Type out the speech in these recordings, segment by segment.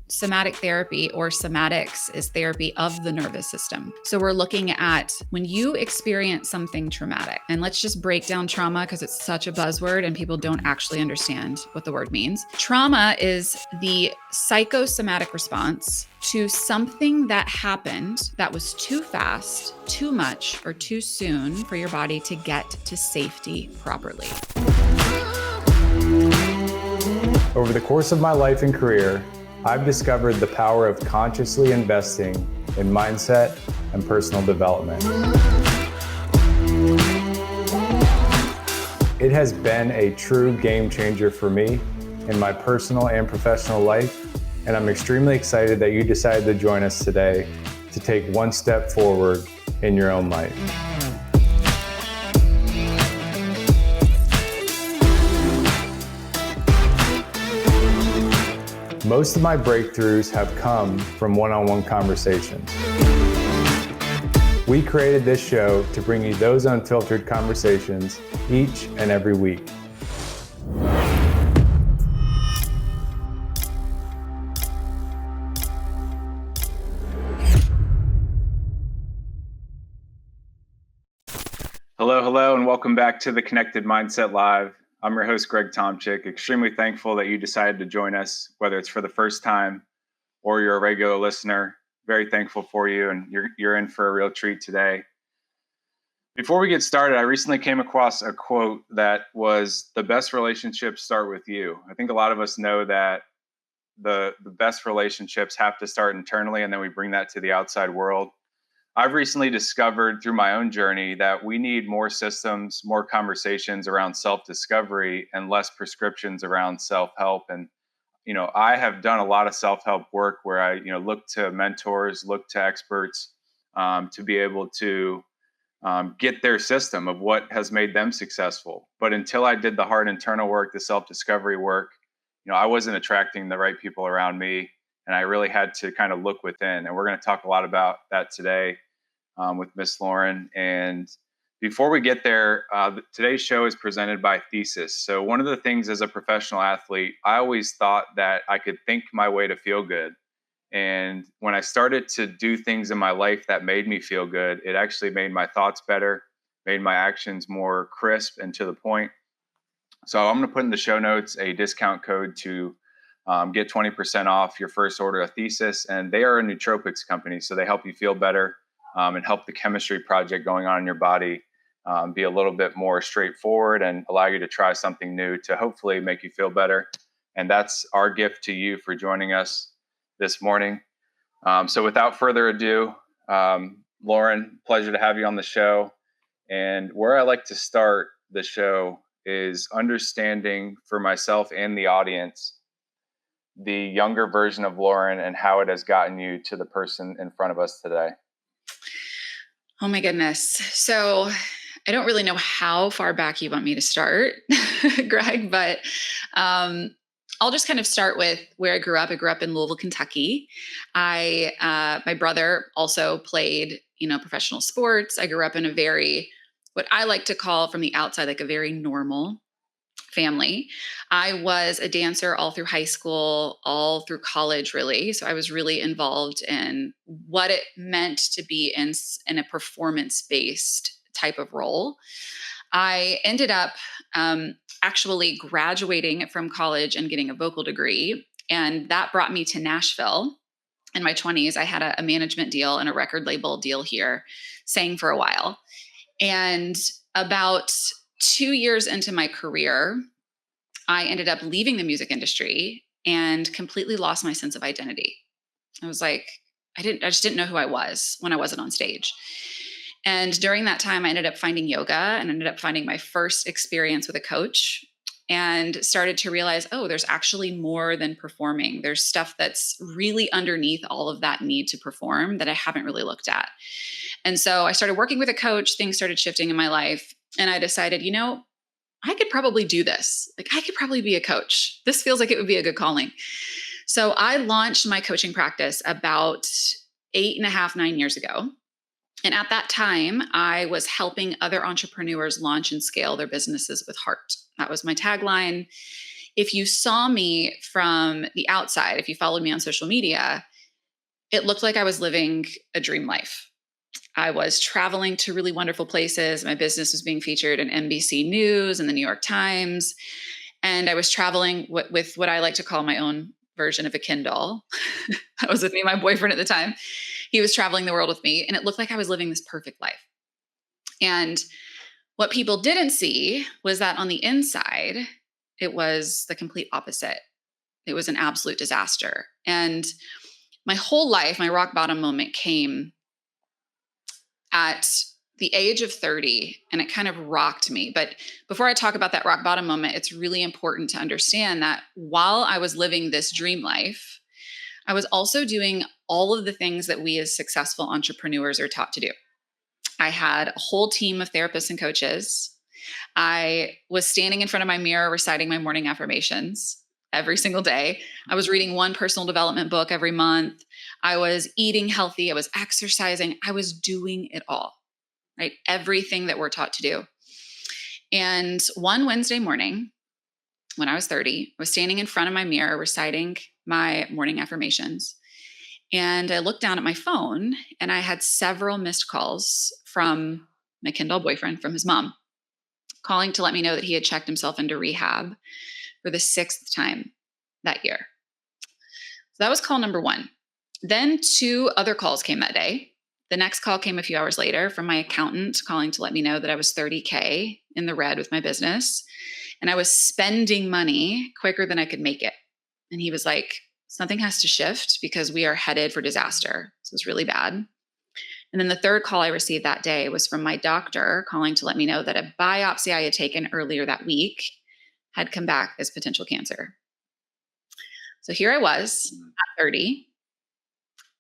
Somatic therapy or somatics is therapy of the nervous system. So we're looking at when you experience something traumatic, and let's just break down trauma because it's such a buzzword and people don't actually understand what the word means. Trauma is the psychosomatic response to something that happened that was too fast, too much, or too soon for your body to get to safety properly. Over the course of my life and career, I've discovered the power of consciously investing in mindset and personal development. It has been a true game changer for me in my personal and professional life, and I'm extremely excited that you decided to join us today to take one step forward in your own life. Most of my breakthroughs have come from one-on-one conversations. We created this show to bring you those unfiltered conversations each and every week. Hello, and welcome back to the Connected Mindset Live. I'm your host, Greg Tomczyk. Extremely thankful that you decided to join us, whether it's for the first time or you're a regular listener. Very thankful for you, and you're in for a real treat today. Before we get started, I recently came across a quote that was, "The best relationships start with you." I think a lot of us know that the best relationships have to start internally, and then we bring that to the outside world. I've recently discovered through my own journey that we need more systems, more conversations around self-discovery, and less prescriptions around self-help. And, I have done a lot of self-help work where I, look to mentors, look to experts to be able to get their system of what has made them successful. But until I did the hard internal work, the self-discovery work, I wasn't attracting the right people around me. And I really had to kind of look within. And we're going to talk a lot about that today with Miss Lauren. And before we get there, today's show is presented by Thesis. So one of the things as a professional athlete, I always thought that I could think my way to feel good. And when I started to do things in my life that made me feel good, it actually made my thoughts better, made my actions more crisp and to the point. So I'm going to put in the show notes a discount code to get 20% off your first order of Thesis. And they are a nootropics company, so they help you feel better and help the chemistry project going on in your body be a little bit more straightforward and allow you to try something new to hopefully make you feel better. And that's our gift to you for joining us this morning. So without further ado, Lauren, pleasure to have you on the show. And where I like to start the show is understanding for myself and the audience the younger version of Lauren and how it has gotten you to the person in front of us today. Oh my goodness. So I don't really know how far back you want me to start, Greg, but I'll just kind of start with where I grew up. I grew up in Louisville, Kentucky. My brother also played, professional sports. I grew up in what I like to call from the outside, like a very normal family. I was a dancer all through high school, all through college, really. So I was really involved in what it meant to be in a performance-based type of role. I ended up actually graduating from college and getting a vocal degree. And that brought me to Nashville. In my 20s, I had a management deal and a record label deal here, sang for a while. And about 2 years into my career, I ended up leaving the music industry and completely lost my sense of identity. I was like, I just didn't know who I was when I wasn't on stage. And during that time, I ended up finding yoga and ended up finding my first experience with a coach and started to realize, there's actually more than performing. There's stuff that's really underneath all of that need to perform that I haven't really looked at. And so I started working with a coach, things started shifting in my life. And I decided, I could probably do this. Like, I could probably be a coach. This feels like it would be a good calling. So I launched my coaching practice about 8.5, 9 years ago. And at that time, I was helping other entrepreneurs launch and scale their businesses with heart. That was my tagline. if you saw me from the outside, if you followed me on social media, it looked like I was living a dream life. I was traveling to really wonderful places. My business was being featured in NBC News and the New York Times. And I was traveling with what I like to call my own version of a Kindle. I was with me, my boyfriend at the time. He was traveling the world with me, and it looked like I was living this perfect life. And what people didn't see was that on the inside, it was the complete opposite. It was an absolute disaster. And my whole life, my rock bottom moment came at the age of 30, and it kind of rocked me. But before I talk about that rock bottom moment, it's really important to understand that while I was living this dream life, I was also doing all of the things that we as successful entrepreneurs are taught to do. I had a whole team of therapists and coaches. I was standing in front of my mirror reciting my morning affirmations every single day. I was reading one personal development book every month. I was eating healthy. I was exercising. I was doing it all, right? Everything that we're taught to do. And one Wednesday morning, when I was 30, I was standing in front of my mirror reciting my morning affirmations. And I looked down at my phone, and I had several missed calls from my Kindle boyfriend, from his mom, calling to let me know that he had checked himself into rehab for the 6th time that year. So that was call number one. Then 2 other calls came that day. The next call came a few hours later from my accountant calling to let me know that I was $30K in the red with my business, and I was spending money quicker than I could make it. And he was like, something has to shift because we are headed for disaster. This was really bad. And then the third call I received that day was from my doctor calling to let me know that a biopsy I had taken earlier that week had come back as potential cancer. So here I was at 30,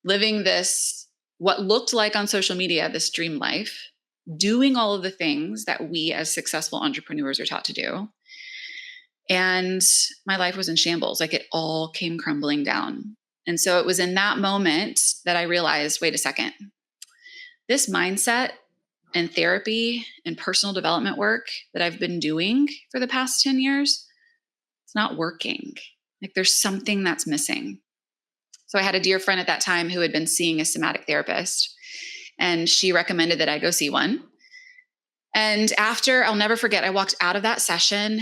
living this, what looked like on social media, this dream life, doing all of the things that we as successful entrepreneurs are taught to do. And my life was in shambles. Like, it all came crumbling down. And so it was in that moment that I realized, wait a second, this mindset and therapy and personal development work that I've been doing for the past 10 years, it's not working. Like, there's something that's missing. So I had a dear friend at that time who had been seeing a somatic therapist, and she recommended that I go see one. And after, I'll never forget, I walked out of that session,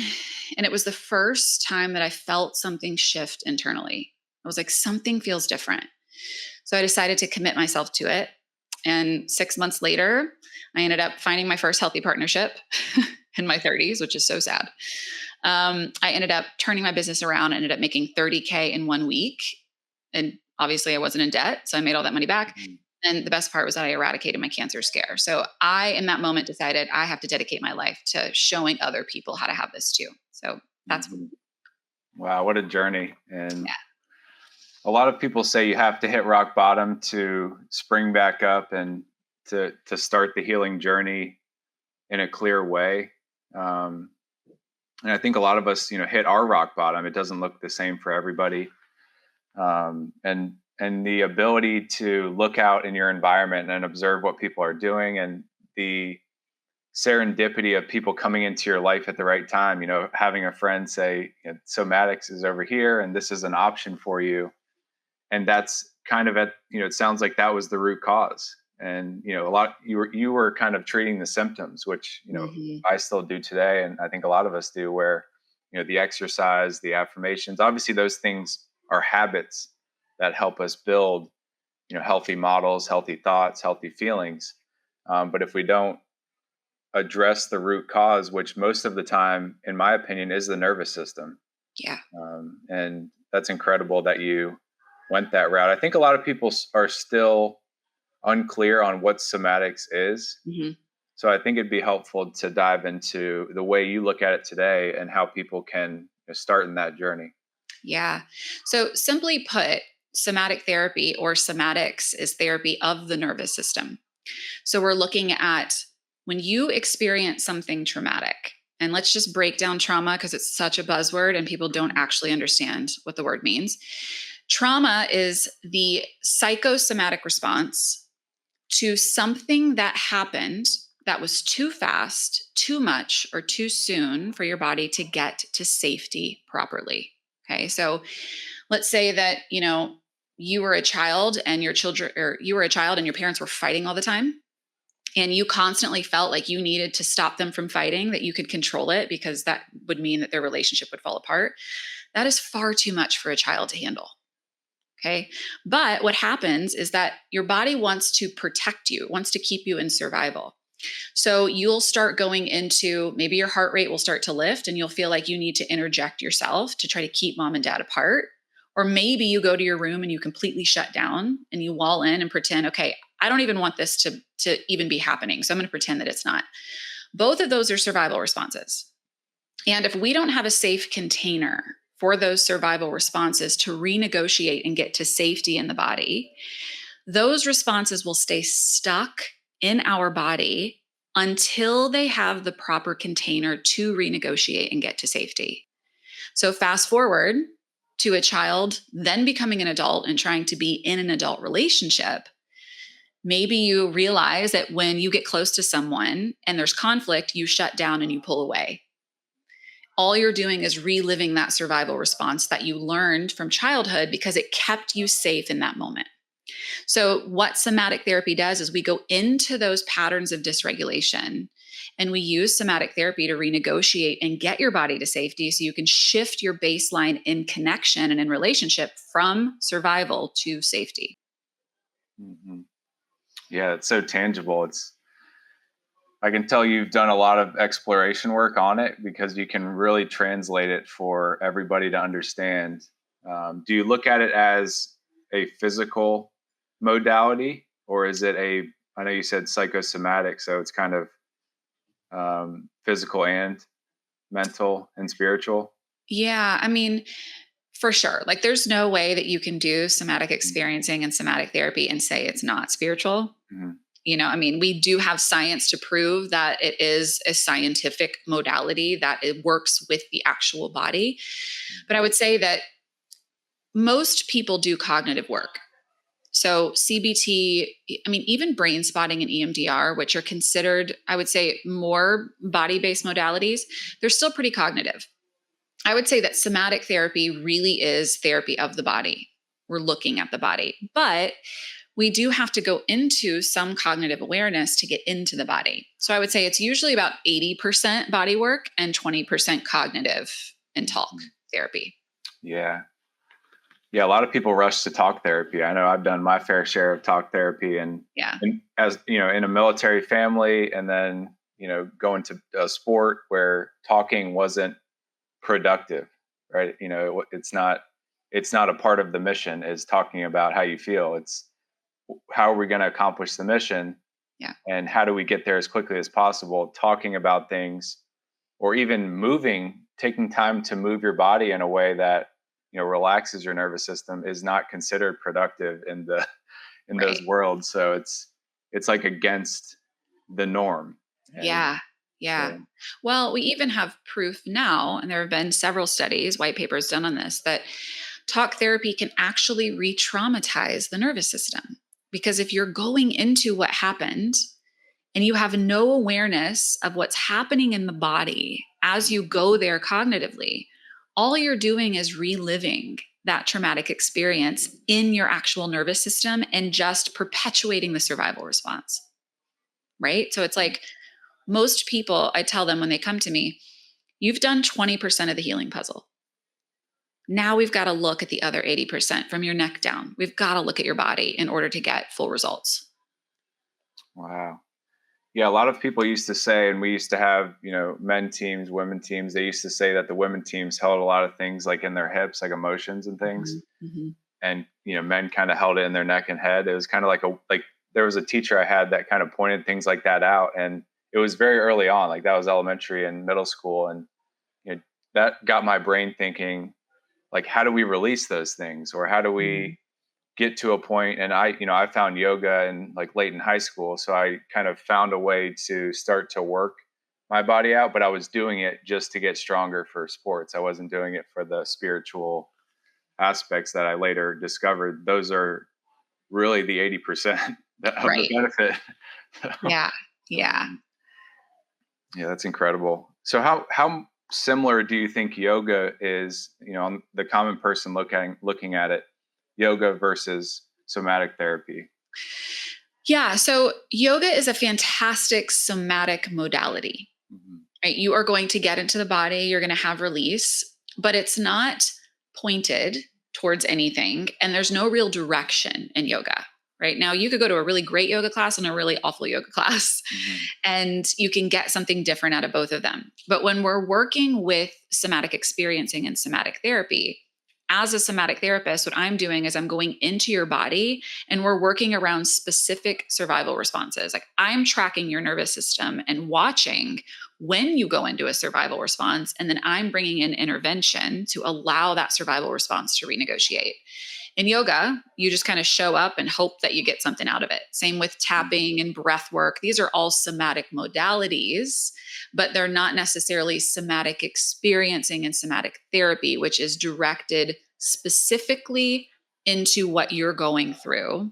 and it was the first time that I felt something shift internally. I was like, something feels different. So I decided to commit myself to it. And 6 months later, I ended up finding my first healthy partnership in my 30s, which is so sad. I ended up turning my business around, ended up making $30K in 1 week. And obviously I wasn't in debt, so I made all that money back. And the best part was that I eradicated my cancer scare. So I, in that moment, decided I have to dedicate my life to showing other people how to have this too. So that's Wow, what a journey. And yeah. a lot of people say you have to hit rock bottom to spring back up and to start the healing journey in a clear way. And I think a lot of us, hit our rock bottom. It doesn't look the same for everybody. And the ability to look out in your environment and observe what people are doing, and the serendipity of people coming into your life at the right time, having a friend say, Somatics is over here and this is an option for you. And that's kind of it sounds like that was the root cause. And, you were kind of treating the symptoms, which, I still do today. And I think a lot of us do, where, the exercise, the affirmations, obviously those things are habits that help us build, healthy models, healthy thoughts, healthy feelings. But if we don't address the root cause, which most of the time, in my opinion, is the nervous system. Yeah. And that's incredible that you went that route. I think a lot of people are still unclear on what somatics is. Mm-hmm. So I think it'd be helpful to dive into the way you look at it today and how people can start in that journey. Yeah. So simply put, somatic therapy, or somatics, is therapy of the nervous system. So we're looking at when you experience something traumatic, and let's just break down trauma because it's such a buzzword and people don't actually understand what the word means. Trauma is the psychosomatic response to something that happened that was too fast, too much, or too soon for your body to get to safety properly. Okay. So let's say that, you were a child and you were a child and your parents were fighting all the time. And you constantly felt like you needed to stop them from fighting, that you could control it because that would mean that their relationship would fall apart. That is far too much for a child to handle. Okay. But what happens is that your body wants to protect you, wants to keep you in survival. So you'll start going into, maybe your heart rate will start to lift and you'll feel like you need to interject yourself to try to keep mom and dad apart. Or maybe you go to your room and you completely shut down and you wall in and pretend, okay, I don't even want this to even be happening. So I'm going to pretend that it's not. Both of those are survival responses. And if we don't have a safe container for those survival responses to renegotiate and get to safety in the body, those responses will stay stuck in our body until they have the proper container to renegotiate and get to safety. So fast forward to a child then becoming an adult and trying to be in an adult relationship. Maybe you realize that when you get close to someone and there's conflict, you shut down and you pull away. All you're doing is reliving that survival response that you learned from childhood because it kept you safe in that moment. So what somatic therapy does is we go into those patterns of dysregulation and we use somatic therapy to renegotiate and get your body to safety so you can shift your baseline in connection and in relationship from survival to safety. Mm-hmm. Yeah, it's so tangible. I can tell you've done a lot of exploration work on it because you can really translate it for everybody to understand. Do you look at it as a physical modality, or is it I know you said psychosomatic, so it's kind of physical and mental and spiritual? Yeah, I mean, for sure. Like there's no way that you can do somatic experiencing and somatic therapy and say it's not spiritual. Mm-hmm. I mean, we do have science to prove that it is a scientific modality, that it works with the actual body. But I would say that most people do cognitive work. So CBT, I mean, even brain spotting and EMDR, which are considered, I would say, more body-based modalities, they're still pretty cognitive. I would say that somatic therapy really is therapy of the body. We're looking at the body, but we do have to go into some cognitive awareness to get into the body. So I would say it's usually about 80% body work and 20% cognitive and talk therapy. Yeah. Yeah, a lot of people rush to talk therapy. I know I've done my fair share of talk therapy and as in a military family, and then, going to a sport where talking wasn't productive, right? It's not a part of the mission is talking about how you feel. It's how are we going to accomplish the mission? Yeah. And how do we get there as quickly as possible? Talking about things, or even taking time to move your body in a way that relaxes your nervous system is not considered productive in those worlds. So it's like against the norm. Yeah. Well, we even have proof now, and there have been several studies, white papers done on this, that talk therapy can actually re-traumatize the nervous system. Because if you're going into what happened and you have no awareness of what's happening in the body as you go there cognitively, all you're doing is reliving that traumatic experience in your actual nervous system and just perpetuating the survival response. Right? So it's like most people, I tell them when they come to me, you've done 20% of the healing puzzle. Now we've got to look at the other 80% from your neck down. We've got to look at your body in order to get full results. Wow. Yeah, a lot of people used to say, and we used to have, men teams, women teams, they used to say that the women teams held a lot of things like in their hips, like emotions and things. Mm-hmm. And, men kind of held it in their neck and head. It was kind of like there was a teacher I had that kind of pointed things like that out. And it was very early on, like that was elementary and middle school. And that got my brain thinking, like, how do we release those things? Or how do we get to a point? And I found yoga in like late in high school. So I kind of found a way to start to work my body out, but I was doing it just to get stronger for sports. I wasn't doing it for the spiritual aspects that I later discovered. Those are really the 80% of the benefit. Yeah. Yeah, that's incredible. So how similar do you think yoga is, on the common person looking at it, yoga versus somatic therapy? Yeah. So yoga is a fantastic somatic modality, Mhm. right? You are going to get into the body, you're going to have release, but it's not pointed towards anything. And there's no real direction in yoga, right? Now, you could go to a really great yoga class and a really awful yoga class, Mhm. and you can get something different out of both of them. But when we're working with somatic experiencing and somatic therapy, as a somatic therapist, what I'm doing is I'm going into your body and we're working around specific survival responses. Like, I'm tracking your nervous system and watching when you go into a survival response. And then I'm bringing in intervention to allow that survival response to renegotiate. In yoga, you just kind of show up and hope that you get something out of it. Same with tapping and breath work. These are all somatic modalities, but they're not necessarily somatic experiencing and somatic therapy, which is directed specifically into what you're going through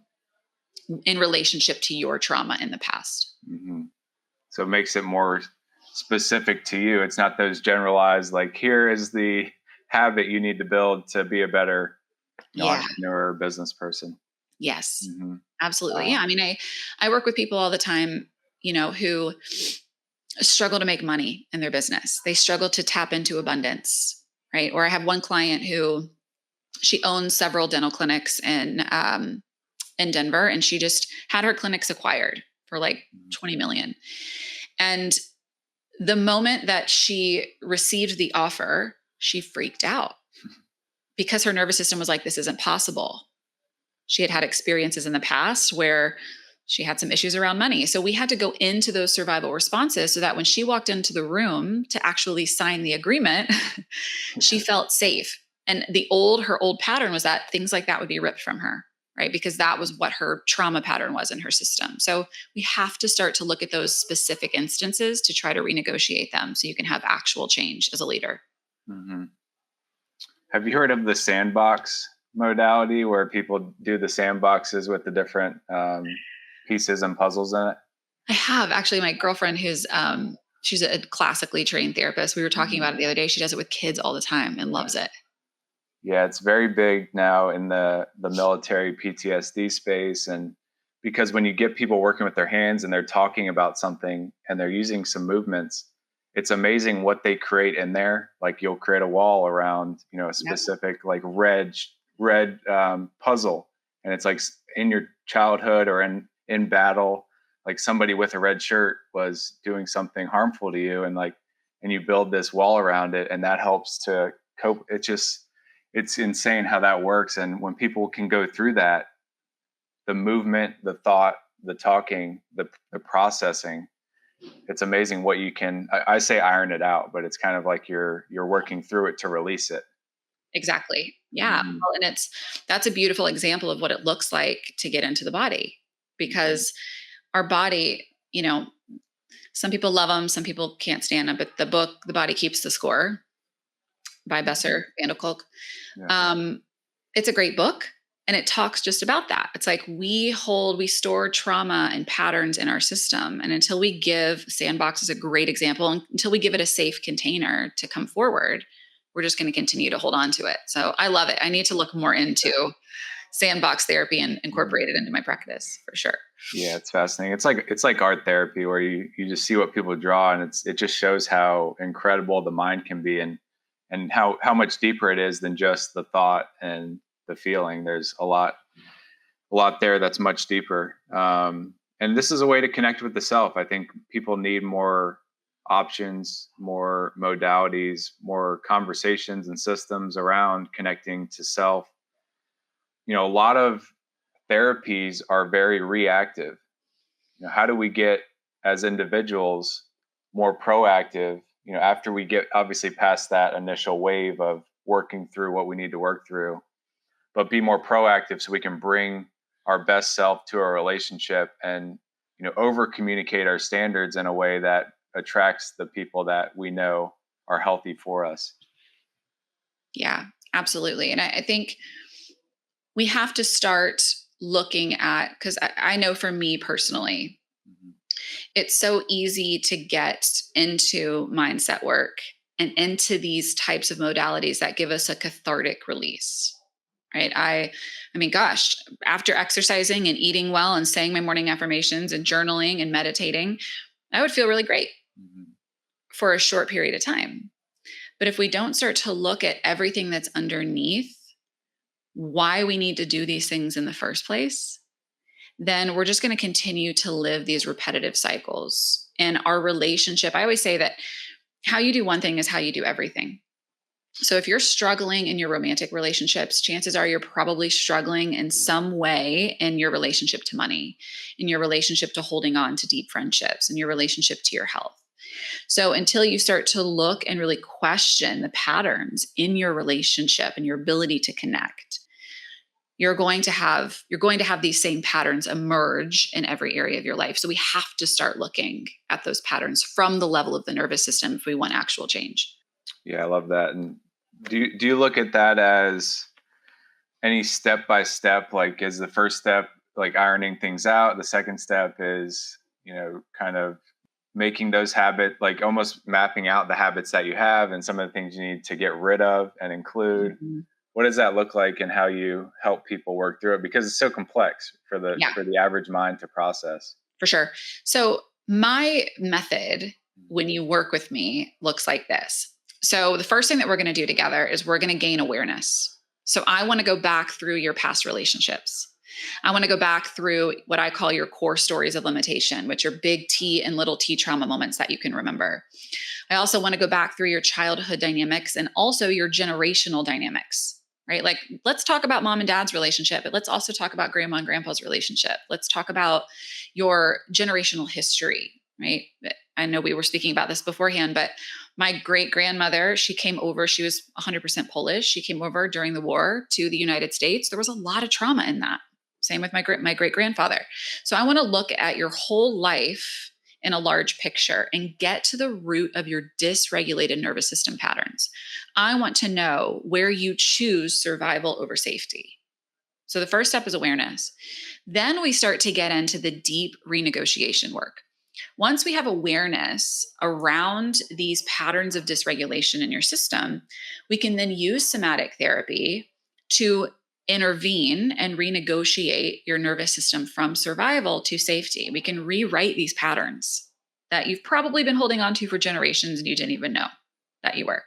in relationship to your trauma in the past. Mhm. So it makes it more specific to you. It's not those generalized, like, here is the habit you need to build to be a better, Yeah. entrepreneur or business person. Yes. Hmm. Absolutely. Yeah. Wow. I mean, I work with people all the time, who struggle to make money in their business. They struggle to tap into abundance, right? Or I have one client who, she owns several dental clinics in Denver, and she just had her clinics acquired for like 20 million. And the moment that she received the offer, she freaked out because her nervous system was like, this isn't possible. She had had experiences in the past where she had some issues around money. So we had to go into those survival responses so that when she walked into the room to actually sign the agreement, she felt safe. And her old pattern was that things like that would be ripped from her, right? Because that was what her trauma pattern was in her system. So we have to start to look at those specific instances to try to renegotiate them so you can have actual change as a leader. Hmm. Have you heard of the sandbox modality, where people do the sandboxes with the different pieces and puzzles in it? I have actually. My girlfriend, she's a classically trained therapist. We were talking Mhm. about it the other day. She does it with kids all the time and loves it. Yeah, it's very big now in the military PTSD space, and because when you get people working with their hands and they're talking about something and they're using some movements, it's amazing what they create in there. Like, you'll create a wall around, a Yep. specific, like, red puzzle, and it's like in your childhood or in battle, like somebody with a red shirt was doing something harmful to you, and you build this wall around it, and that helps to cope. It's insane how that works. And when people can go through that, the movement, the thought, the talking, the processing, it's amazing what you can, I say iron it out, but it's kind of like you're working through it to release it. Exactly. Yeah. Mhm. Well, and that's a beautiful example of what it looks like to get into the body, because our body, some people love them, some people can't stand them, but the book, The Body Keeps the Score by Besser Van Kolk, Yeah. um, it's a great book. And it talks just about that. It's like we store trauma and patterns in our system. And until we give, Sandbox is a great example, until we give it a safe container to come forward, we're just going to continue to hold on to it. So I love it. I need to look more into Sandbox therapy and incorporate it into my practice for sure. Yeah, it's fascinating. It's like art therapy, where you just see what people draw, and it just shows how incredible the mind can be, and how much deeper it is than just the thought and the feeling. There's a lot there that's much deeper. And this is a way to connect with the self. I think people need more options, more modalities, more conversations and systems around connecting to self. A lot of therapies are very reactive. How do we get, as individuals, more proactive, after we get obviously past that initial wave of working through what we need to work through, but be more proactive so we can bring our best self to our relationship, and over communicate our standards in a way that attracts the people that we know are healthy for us. Yeah, absolutely. And I think we have to start looking at, because I know for me personally, Mhm. It's so easy to get into mindset work and into these types of modalities that give us a cathartic release, right? I mean, gosh, after exercising and eating well and saying my morning affirmations and journaling and meditating, I would feel really great for a short period of time. But if we don't start to look at everything that's underneath why we need to do these things in the first place, then we're just going to continue to live these repetitive cycles. And our relationship, I always say that how you do one thing is how you do everything. So if you're struggling in your romantic relationships, chances are you're probably struggling in some way in your relationship to money, in your relationship to holding on to deep friendships, in your relationship to your health. So until you start to look and really question the patterns in your relationship and your ability to connect, you're going to have these same patterns emerge in every area of your life. So we have to start looking at those patterns from the level of the nervous system if we want actual change. Yeah, I love that. And do you look at that as any step by step? Like, is the first step like ironing things out? The second step is, kind of making those habits, like almost mapping out the habits that you have and some of the things you need to get rid of and include. Mm-hmm. What does that look like and how you help people work through it? Because it's so complex for the average mind to process. For sure. So my method when you work with me looks like this. So the first thing that we're going to do together is we're going to gain awareness. So I want to go back through your past relationships. I want to go back through what I call your core stories of limitation, which are big T and little t trauma moments that you can remember. I also want to go back through your childhood dynamics and also your generational dynamics. Right? Like, let's talk about mom and dad's relationship, but let's also talk about grandma and grandpa's relationship. Let's talk about your generational history, right? I know we were speaking about this beforehand, but my great grandmother, she came over, she was 100% Polish. She came over during the war to the United States. There was a lot of trauma in that. Same with my great grandfather. So I want to look at your whole life in a large picture and get to the root of your dysregulated nervous system patterns. I want to know where you choose survival over safety. So the first step is awareness. Then we start to get into the deep renegotiation work. Once we have awareness around these patterns of dysregulation in your system, we can then use somatic therapy to intervene and renegotiate your nervous system from survival to safety. We can rewrite these patterns that you've probably been holding on to for generations and you didn't even know that you were.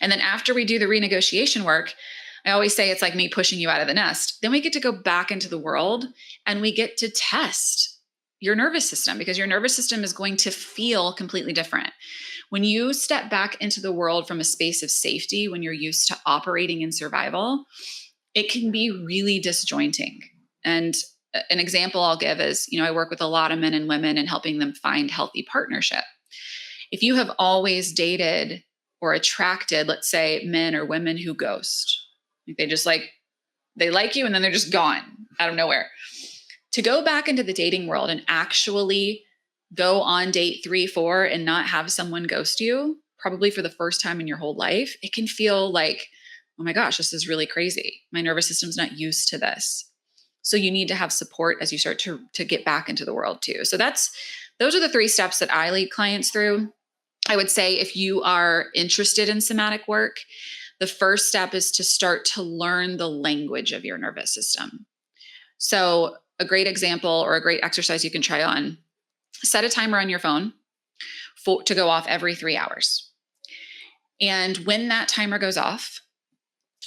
And then after we do the renegotiation work, I always say it's like me pushing you out of the nest. Then we get to go back into the world and we get to test your nervous system because your nervous system is going to feel completely different. When you step back into the world from a space of safety, when you're used to operating in survival, it can be really disjointing. And an example I'll give is, I work with a lot of men and women and helping them find healthy partnership. If you have always dated or attracted, let's say, men or women who ghost, they like you and then they're just gone out of nowhere. To go back into the dating world and actually go on date 3, 4 and not have someone ghost you, probably for the first time in your whole life, it can feel like, oh my gosh, this is really crazy. My nervous system's not used to this. So you need to have support as you start to get back into the world too. So those are the 3 steps that I lead clients through. I would say if you are interested in somatic work, the first step is to start to learn the language of your nervous system. So a great example or a great exercise you can try on, set a timer on your phone to go off every 3 hours. And when that timer goes off,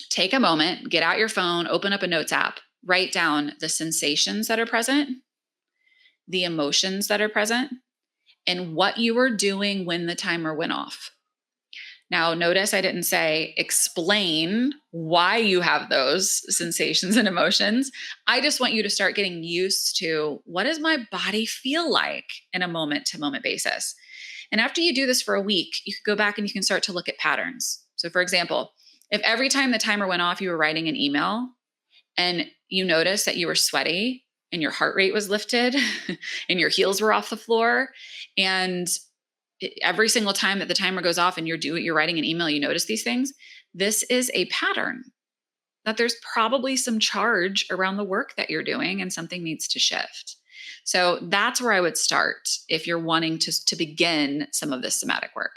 take a moment, get out your phone, open up a notes app, write down the sensations that are present, the emotions that are present, and what you were doing when the timer went off. Now, notice I didn't say explain why you have those sensations and emotions. I just want you to start getting used to, what does my body feel like in a moment-to-moment basis? And after you do this for a week, you can go back and you can start to look at patterns. So for example, if every time the timer went off, you were writing an email and you noticed that you were sweaty and your heart rate was lifted and your heels were off the floor, and every single time that the timer goes off and you're writing an email, you notice these things, this is a pattern that there's probably some charge around the work that you're doing and something needs to shift. So that's where I would start if you're wanting to begin some of this somatic work.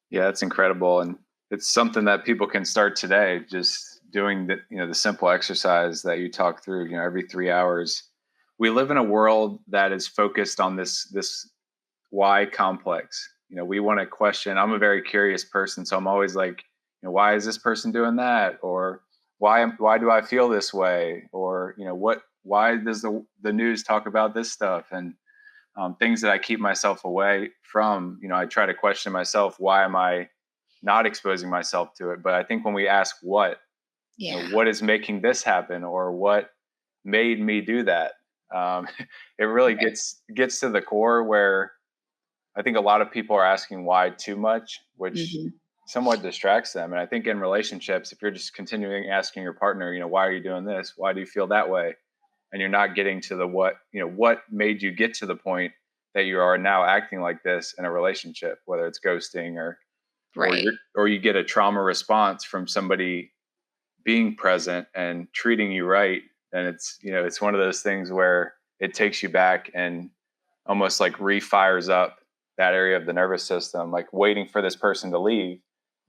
Yeah, that's incredible. And it's something that people can start today, just doing the simple exercise that you talk through, every 3 hours. We live in a world that is focused on this why complex. We want to question. I'm a very curious person, so I'm always like, why is this person doing that? Or why do I feel this way? Or, why does the news talk about this stuff? And things that I keep myself away from. I try to question myself, why am I not exposing myself to it? But I think when we ask what is making this happen, or what made me do that, it really gets to the core, where I think a lot of people are asking why too much, which somewhat distracts them. And I think in relationships, if you're just continuing asking your partner, why are you doing this? Why do you feel that way? And you're not getting to the what made you get to the point that you are now acting like this in a relationship, whether it's ghosting or you get a trauma response from somebody being present and treating you right. And it's one of those things where it takes you back and almost like refires up that area of the nervous system, like waiting for this person to leave.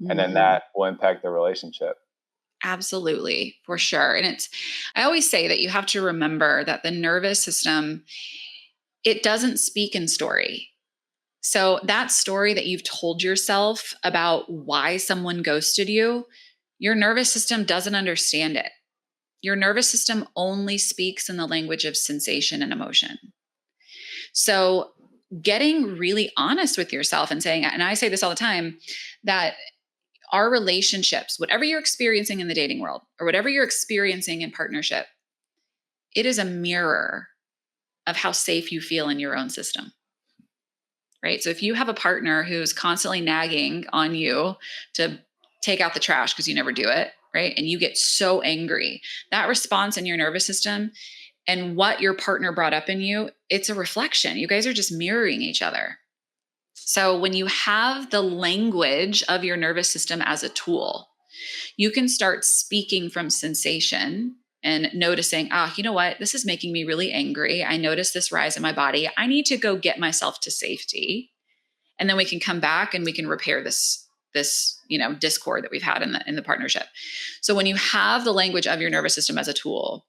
And then that will impact the relationship. Absolutely, for sure. And I always say that you have to remember that the nervous system, it doesn't speak in story. So that story that you've told yourself about why someone ghosted you, your nervous system doesn't understand it. Your nervous system only speaks in the language of sensation and emotion. So getting really honest with yourself and saying, and I say this all the time, that our relationships, whatever you're experiencing in the dating world or whatever you're experiencing in partnership, it is a mirror of how safe you feel in your own system, right? So if you have a partner who's constantly nagging on you to take out the trash because you never do it, right? And you get so angry, that response in your nervous system and what your partner brought up in you, it's a reflection. You guys are just mirroring each other. So when you have the language of your nervous system as a tool, you can start speaking from sensation and noticing, you know what, this is making me really angry. I notice this rise in my body. I need to go get myself to safety. And then we can come back and we can repair this discord that we've had in the partnership. So when you have the language of your nervous system as a tool,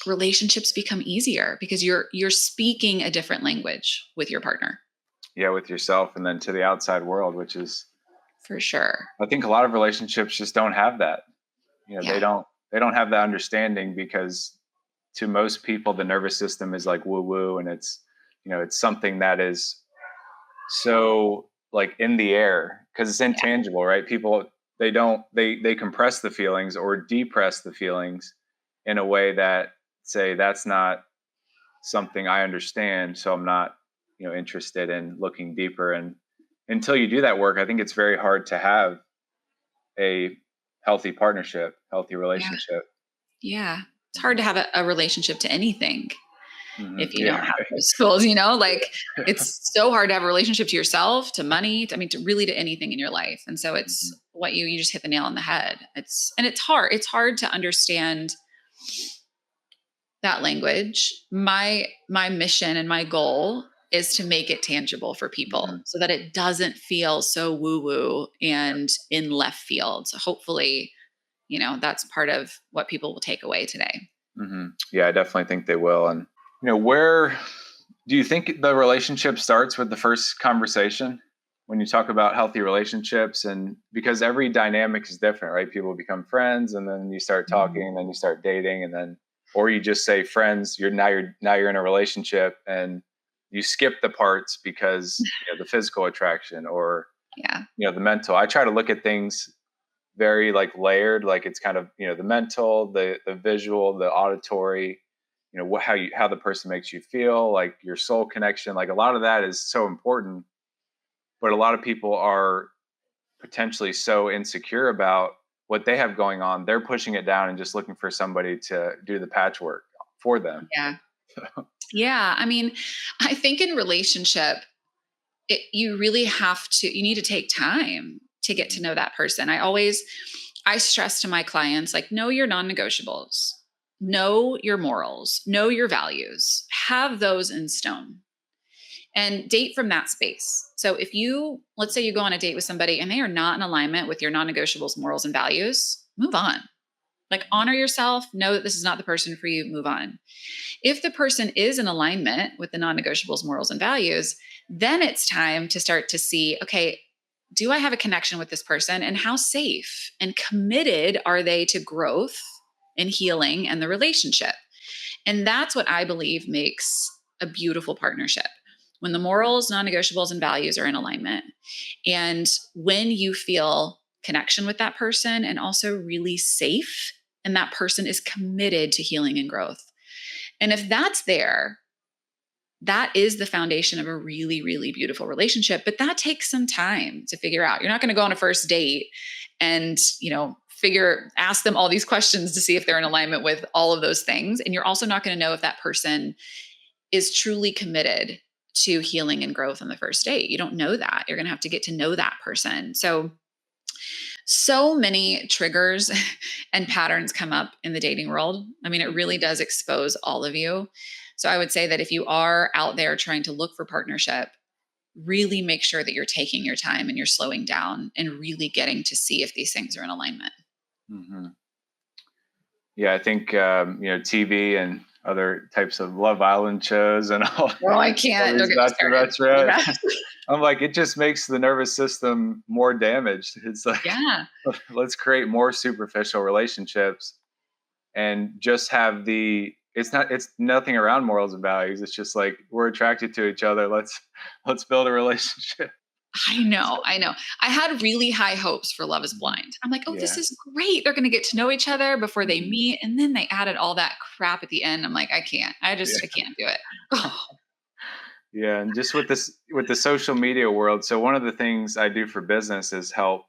relationships become easier because you're speaking a different language with your partner. Yeah, with yourself and then to the outside world, which is for sure. I think a lot of relationships just don't have that. They don't have that understanding, because to most people the nervous system is like woo woo, and it's something that is so like in the air because it's intangible, right? People they compress the feelings or depress the feelings in a way that say that's not something I understand, so I'm not interested in looking deeper. And until you do that work, I think it's very hard to have a healthy partnership, healthy relationship. Yeah. It's hard to have a relationship to anything if you don't have Right. those tools, like it's so hard to have a relationship to yourself, to money, to anything in your life. And so it's what you just hit the nail on the head. It's hard. It's hard to understand that language. My mission and my goal is to make it tangible for people so that it doesn't feel so woo-woo and in left field. So hopefully, that's part of what people will take away today. Yeah, I definitely think they will. And, where do you think the relationship starts with the first conversation when you talk about healthy relationships? And because every dynamic is different, right? People become friends and then you start talking and then you start dating and then, or you just say friends, you're in a relationship and you skip the parts because the physical attraction or the mental. I try to look at things very like layered, like it's kind of the mental, the visual, the auditory, how the person makes you feel, like your soul connection. Like a lot of that is so important, but a lot of people are potentially so insecure about what they have going on. They're pushing it down and just looking for somebody to do the patchwork for them. Yeah. I mean, I think in relationship, you need to take time to get to know that person. I stress to my clients, like, know your non-negotiables. know your morals, know your values, have those in stone, and date from that space. So if you, let's say you go on a date with somebody and they are not in alignment with your non-negotiables, morals, and values, move on. Like, honor yourself, know that this is not the person for you, move on. If the person is in alignment with the non-negotiables, morals, and values, then it's time to start to see, okay, do I have a connection with this person, and how safe and committed are they to growth and healing and the relationship? And that's what I believe makes a beautiful partnership. When the morals, non-negotiables, and values are in alignment, and when you feel connection with that person and also really safe, and that person is committed to healing and growth. And if that's there, that is the foundation of a really, really beautiful relationship. But that takes some time to figure out. You're not going to go on a first date and, ask them all these questions to see if they're in alignment with all of those things. And you're also not going to know if that person is truly committed to healing and growth on the first date. You don't know that. You're going to have to get to know that person. So many triggers and patterns come up in the dating world. I mean, it really does expose all of you. So I would say that if you are out there trying to look for partnership, really make sure that you're taking your time and you're slowing down and really getting to see if these things are in alignment. Mm-hmm. Yeah, I think, TV and other types of Love Island shows and all. Well, I can't. That's right. I'm like, it just makes the nervous system more damaged. It's like, yeah, let's create more superficial relationships and just have it's nothing around morals and values. It's just like, we're attracted to each other. Let's build a relationship. I know. I had really high hopes for Love is Blind. I'm like, this is great. They're going to get to know each other before they meet. And then they added all that crap at the end. I'm like, I can't. I can't do it. Oh. Yeah. And just with the social media world. So one of the things I do for business is help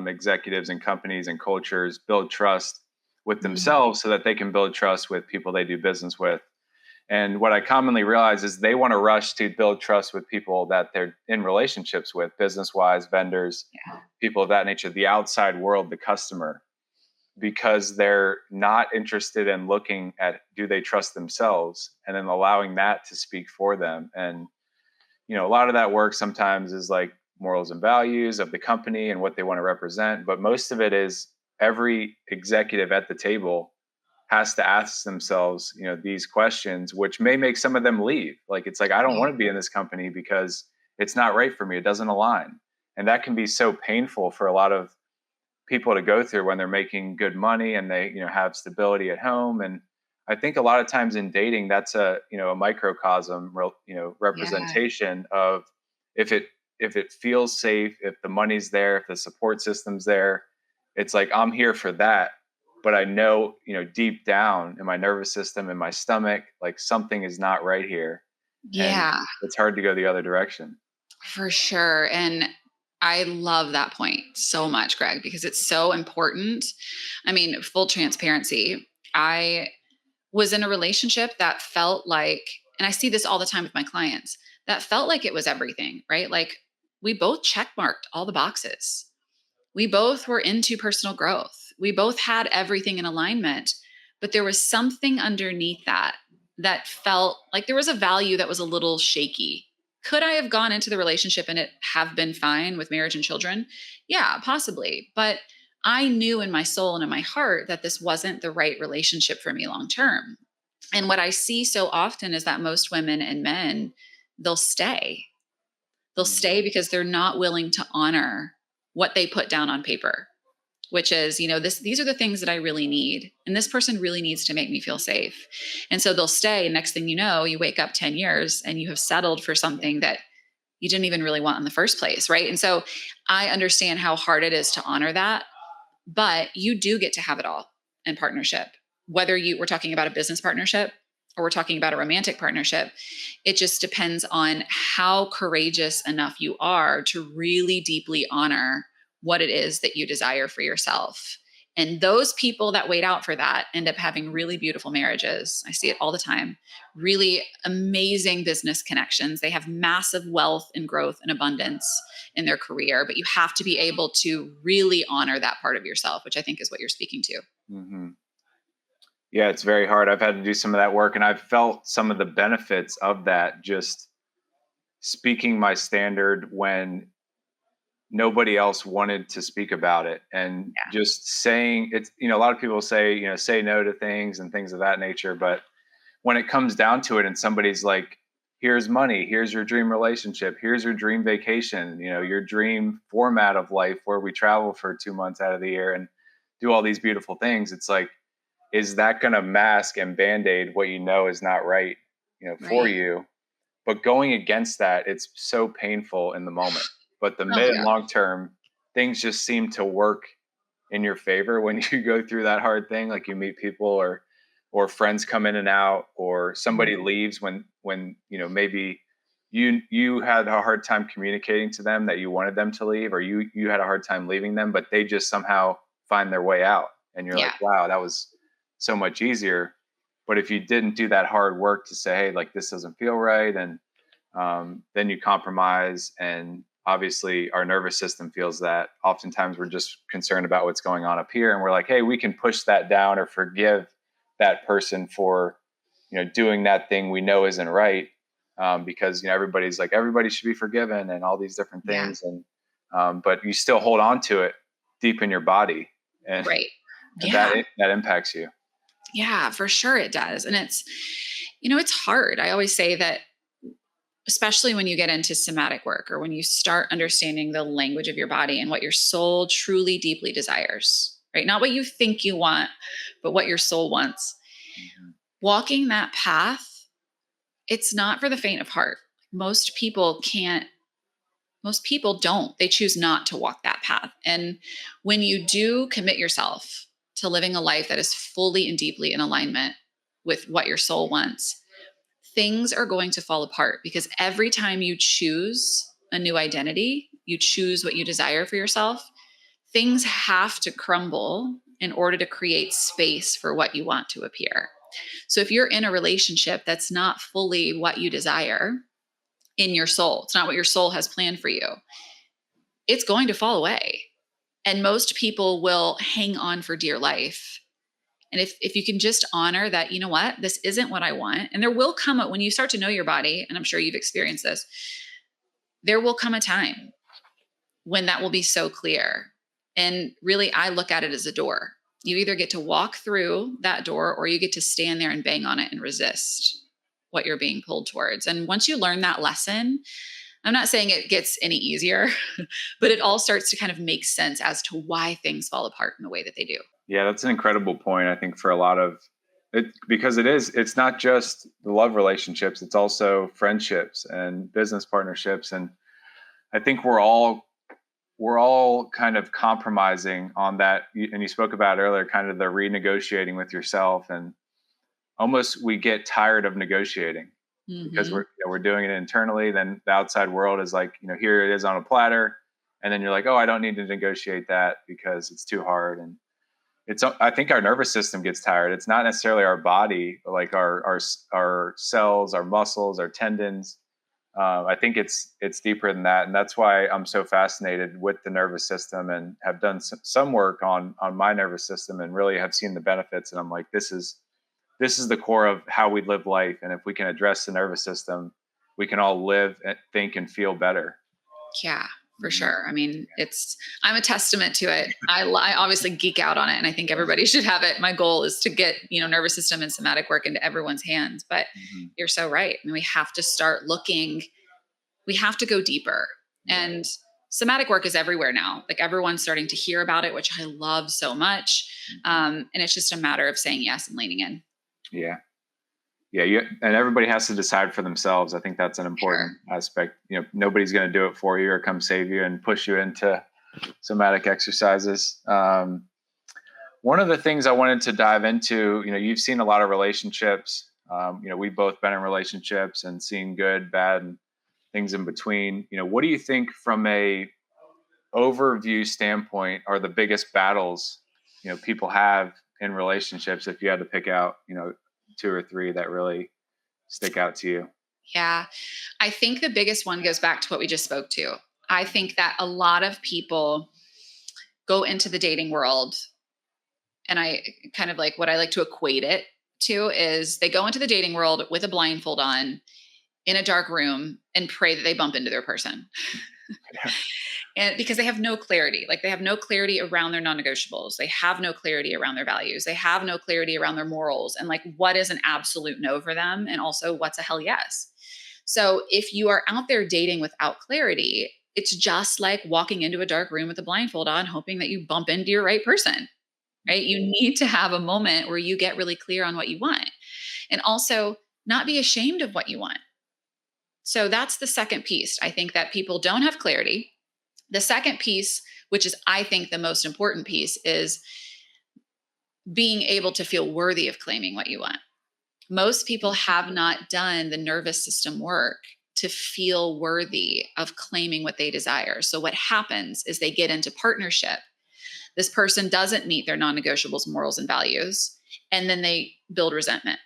executives and companies and cultures build trust with themselves so that they can build trust with people they do business with. And what I commonly realize is they want to rush to build trust with people that they're in relationships with, business-wise, vendors, people of that nature, the outside world, the customer, because they're not interested in looking at, do they trust themselves, and then allowing that to speak for them. And, a lot of that work sometimes is like morals and values of the company and what they want to represent. But most of it is every executive at the table has to ask themselves, these questions, which may make some of them leave. Like, it's like, I don't want to be in this company because it's not right for me. It doesn't align. And that can be so painful for a lot of people to go through when they're making good money and they, have stability at home. And I think a lot of times in dating, that's a microcosm, representation of if it feels safe, if the money's there, if the support system's there, it's like, I'm here for that. But I know, deep down in my nervous system, in my stomach, like something is not right here. Yeah. And it's hard to go the other direction. For sure. And I love that point so much, Greg, because it's so important. I mean, full transparency. I was in a relationship that felt like, and I see this all the time with my clients, that felt like it was everything, right? Like, we both checkmarked all the boxes. We both were into personal growth. We both had everything in alignment, but there was something underneath that felt like there was a value that was a little shaky. Could I have gone into the relationship and it have been fine with marriage and children? Yeah, possibly. But I knew in my soul and in my heart that this wasn't the right relationship for me long term. And what I see so often is that most women and men, they'll stay. They'll stay because they're not willing to honor what they put down on paper, which is, these are the things that I really need. And this person really needs to make me feel safe. And so they'll stay. And next thing you know, you wake up 10 years and you have settled for something that you didn't even really want in the first place. Right. And so I understand how hard it is to honor that, but you do get to have it all in partnership, whether we're talking about a business partnership or we're talking about a romantic partnership. It just depends on how courageous enough you are to really deeply honor what it is that you desire for yourself. And those people that wait out for that end up having really beautiful marriages. I see it all the time. Really amazing business connections. They have massive wealth and growth and abundance in their career, but you have to be able to really honor that part of yourself, which I think is what you're speaking to. Mm-hmm. Yeah, it's very hard. I've had to do some of that work, and I've felt some of the benefits of that, just speaking my standard when nobody else wanted to speak about it, and Yeah. just saying it's, a lot of people say, say no to things and things of that nature. But when it comes down to it and somebody's like, here's money, here's your dream relationship, here's your dream vacation, your dream format of life where we travel for 2 months out of the year and do all these beautiful things, it's like, is that going to mask and band-aid what is not right, for Right. you? But going against that, it's so painful in the moment. But the Oh mid and yeah. long term, things just seem to work in your favor when you go through that hard thing. Like you meet people, or friends come in and out, or somebody Mhm. leaves when maybe you had a hard time communicating to them that you wanted them to leave, or you had a hard time leaving them, but they just somehow find their way out, and you're Yeah. like, wow, that was so much easier. But if you didn't do that hard work to say, hey, like this doesn't feel right, and then you compromise. And obviously our nervous system feels that. Oftentimes we're just concerned about what's going on up here, and we're like, hey, we can push that down or forgive that person for doing that thing we know isn't right, because everybody's like, everybody should be forgiven and all these different Yeah. things. And but you still hold on to it deep in your body, and Right. and Yeah. that impacts you. Yeah, for sure it does. And it's hard. I always say that, especially when you get into somatic work or when you start understanding the language of your body and what your soul truly deeply desires, right? Not what you think you want, but what your soul wants. Mhm. Walking that path, it's not for the faint of heart. Most people can't, most people don't. They choose not to walk that path. And when you do commit yourself to living a life that is fully and deeply in alignment with what your soul wants, things are going to fall apart, because every time you choose a new identity, you choose what you desire for yourself, things have to crumble in order to create space for what you want to appear. So if you're in a relationship that's not fully what you desire in your soul, it's not what your soul has planned for you, it's going to fall away. And most people will hang on for dear life. And if you can just honor that, you know what, this isn't what I want. And there will come when you start to know your body, and I'm sure you've experienced this, there will come a time when that will be so clear. And really, I look at it as a door. You either get to walk through that door, or you get to stand there and bang on it and resist what you're being pulled towards. And once you learn that lesson, I'm not saying it gets any easier, but it all starts to kind of make sense as to why things fall apart in the way that they do. Yeah, that's an incredible point, I think, for a lot of it, because it's not just the love relationships, it's also friendships and business partnerships. And I think we're all kind of compromising on that. And you spoke about earlier, kind of the renegotiating with yourself, and almost we get tired of negotiating because Hmm. we're doing it internally. Then the outside world is like, here it is on a platter, and then you're like, oh, I don't need to negotiate that because it's too hard. And I think our nervous system gets tired. It's not necessarily our body, like our cells, our muscles, our tendons. I think it's deeper than that, and that's why I'm so fascinated with the nervous system, and have done some work on my nervous system, and really have seen the benefits. And I'm like, this is the core of how we live life, and if we can address the nervous system, we can all live and think and feel better. Yeah, for Mhm. sure. I mean, I'm a testament to it. I obviously geek out on it, and I think everybody should have it. My goal is to get, nervous system and somatic work into everyone's hands. But Mhm. you're so right. I mean, we have to start looking, we have to go deeper. Yeah. And somatic work is everywhere now. Like everyone's starting to hear about it, which I love so much. Mhm. And it's just a matter of saying yes and leaning in. Yeah. Yeah, and everybody has to decide for themselves. I think that's an Sure. important aspect. Nobody's going to do it for you or come save you and push you into somatic exercises. One of the things I wanted to dive into, you've seen a lot of relationships. We've both been in relationships and seen good, bad, and things in between. What do you think from a overview standpoint are the biggest battles, people have in relationships? If you had to pick out, two or three that really stick out to you. Yeah. I think the biggest one goes back to what we just spoke to. I think that a lot of people go into the dating world and I kind of like what I like to equate it to is they go into the dating world with a blindfold on in a dark room and pray that they bump into their person. Yeah. And because they have no clarity, like they have no clarity around their non-negotiables. They have no clarity around their values. They have no clarity around their morals and like what is an absolute no for them. And also what's a hell yes. So if you are out there dating without clarity, it's just like walking into a dark room with a blindfold on, hoping that you bump into your right person, right? You need to have a moment where you get really clear on what you want and also not be ashamed of what you want. So that's the second piece. I think that people don't have clarity. The second piece, which is, I think, the most important piece, is being able to feel worthy of claiming what you want. Most people have not done the nervous system work to feel worthy of claiming what they desire. So what happens is they get into partnership. This person doesn't meet their non-negotiables, morals, and values, and then they build resentment.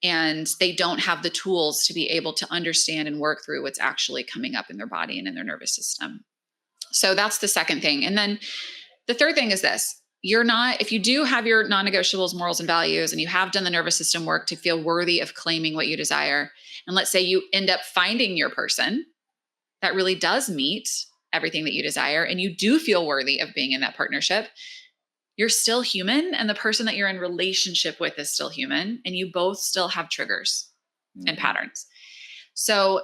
And they don't have the tools to be able to understand and work through what's actually coming up in their body and in their nervous system. So that's the second thing. And then the third thing is this. If you do have your non-negotiables, morals, and values, and you have done the nervous system work to feel worthy of claiming what you desire, and let's say you end up finding your person that really does meet everything that you desire, and you do feel worthy of being in that partnership, you're still human, and the person that you're in relationship with is still human, and you both still have triggers and patterns. So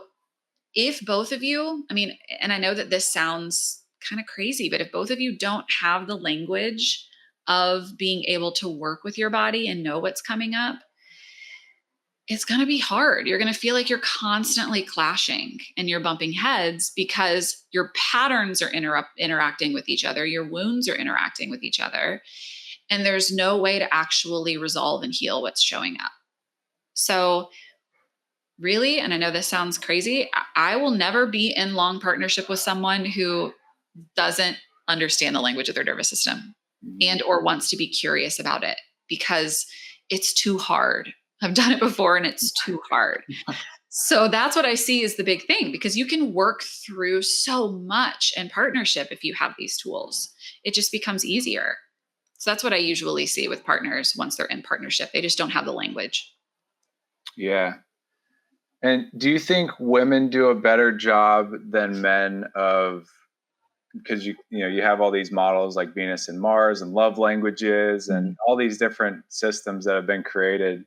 if both of you, and I know that this sounds kind of crazy, but if both of you don't have the language of being able to work with your body and know what's coming up, it's going to be hard. You're going to feel like you're constantly clashing and you're bumping heads because your patterns are interacting with each other. Your wounds are interacting with each other. And there's no way to actually resolve and heal what's showing up. So really, and I know this sounds crazy, I will never be in long partnership with someone who doesn't understand the language of their nervous system and or wants to be curious about it, because it's too hard. I've done it before and it's too hard. So that's what I see is the big thing, because you can work through so much in partnership if you have these tools. It just becomes easier. So that's what I usually see with partners once they're in partnership. They just don't have the language. Yeah. And do you think women do a better job than men of, because you have all these models like Venus and Mars and love languages and all these different systems that have been created.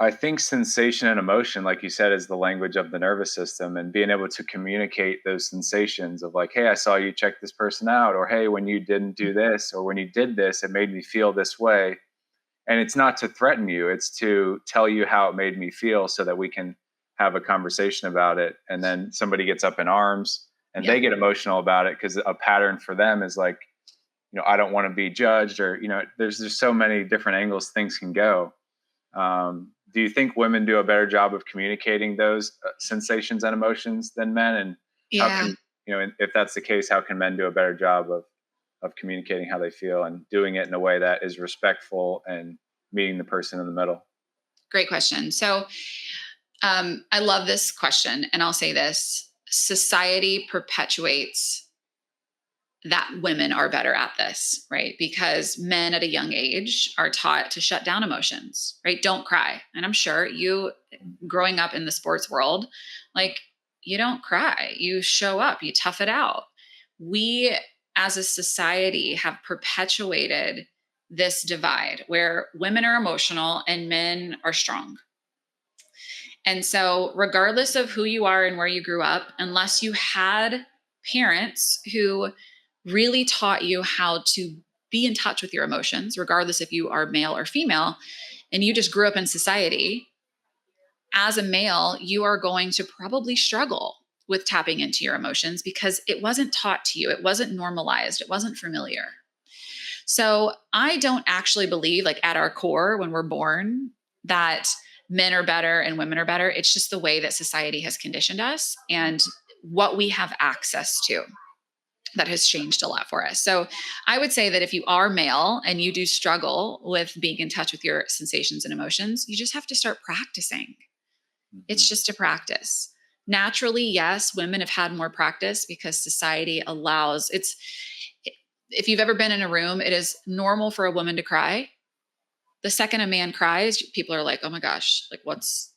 I think sensation and emotion, like you said, is the language of the nervous system, and being able to communicate those sensations of like, hey, I saw you check this person out, or hey, when you didn't do this, or when you did this, it made me feel this way. And it's not to threaten you, it's to tell you how it made me feel so that we can have a conversation about it. And then somebody gets up in arms and they get emotional about it because a pattern for them is like, I don't want to be judged, or, there's just so many different angles things can go. Do you think women do a better job of communicating those sensations and emotions than men? And how can, if that's the case, how can men do a better job of communicating how they feel and doing it in a way that is respectful and meeting the person in the middle? Great question. So I love this question. And I'll say this: society perpetuates that women are better at this, right? Because men at a young age are taught to shut down emotions, right? Don't cry. And I'm sure you, growing up in the sports world, like, you don't cry, you show up, you tough it out. We as a society have perpetuated this divide where women are emotional and men are strong. And so regardless of who you are and where you grew up, unless you had parents who really taught you how to be in touch with your emotions, regardless if you are male or female, and you just grew up in society, as a male, you are going to probably struggle with tapping into your emotions because it wasn't taught to you. It wasn't normalized. It wasn't familiar. So I don't actually believe, like at our core, when we're born, that men are better and women are better. It's just the way that society has conditioned us and what we have access to that has changed a lot for us. So I would say that if you are male and you do struggle with being in touch with your sensations and emotions, you just have to start practicing. It's just a practice. Naturally, yes, women have had more practice because society allows if you've ever been in a room, it is normal for a woman to cry. The second a man cries, people are like, oh my gosh, like what's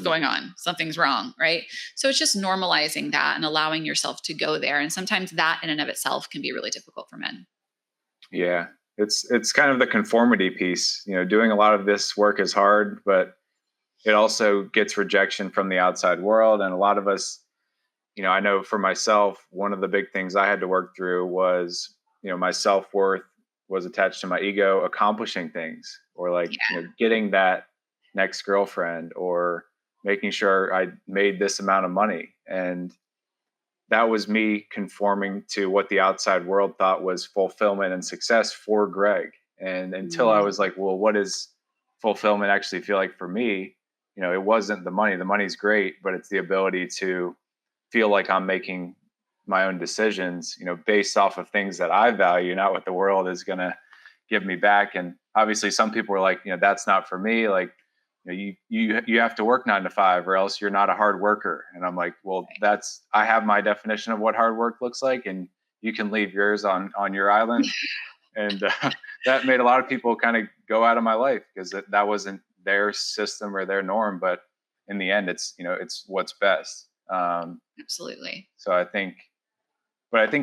going on? Something's wrong. Right. So it's just normalizing that and allowing yourself to go there. And sometimes that in and of itself can be really difficult for men. Yeah. It's kind of the conformity piece. Doing a lot of this work is hard, but it also gets rejection from the outside world. And a lot of us, I know for myself, one of the big things I had to work through was, my self-worth was attached to my ego accomplishing things, or like, getting that next girlfriend, or making sure I made this amount of money. And that was me conforming to what the outside world thought was fulfillment and success for Greg. And until I was like, well, what does fulfillment actually feel like for me? It wasn't the money. The money's great, but it's the ability to feel like I'm making my own decisions, based off of things that I value, not what the world is going to give me back. And obviously some people are like, that's not for me. Like, you have to work 9 to 5 or else you're not a hard worker. And I'm like, well, I have my definition of what hard work looks like, and you can leave yours on your island. And that made a lot of people kind of go out of my life, because that wasn't their system or their norm. But in the end, it's what's best. Absolutely. So I think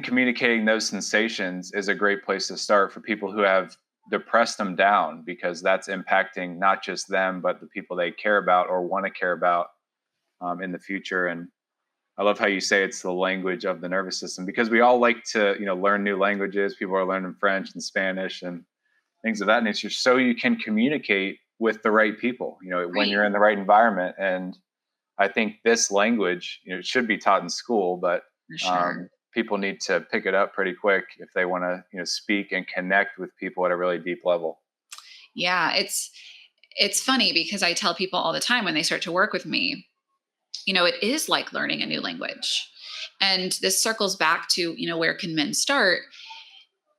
communicating those sensations is a great place to start for people who have depressed them down, because that's impacting not just them, but the people they care about or want to care about in the future. And I love how you say it's the language of the nervous system, because we all like to, learn new languages. People are learning French and Spanish and things of that nature, so you can communicate with the right people, when you're in the right environment. And I think this language, it should be taught in school, but people need to pick it up pretty quick if they want to, speak and connect with people at a really deep level. Yeah, it's funny because I tell people all the time when they start to work with me, it is like learning a new language. And this circles back to, where can men start?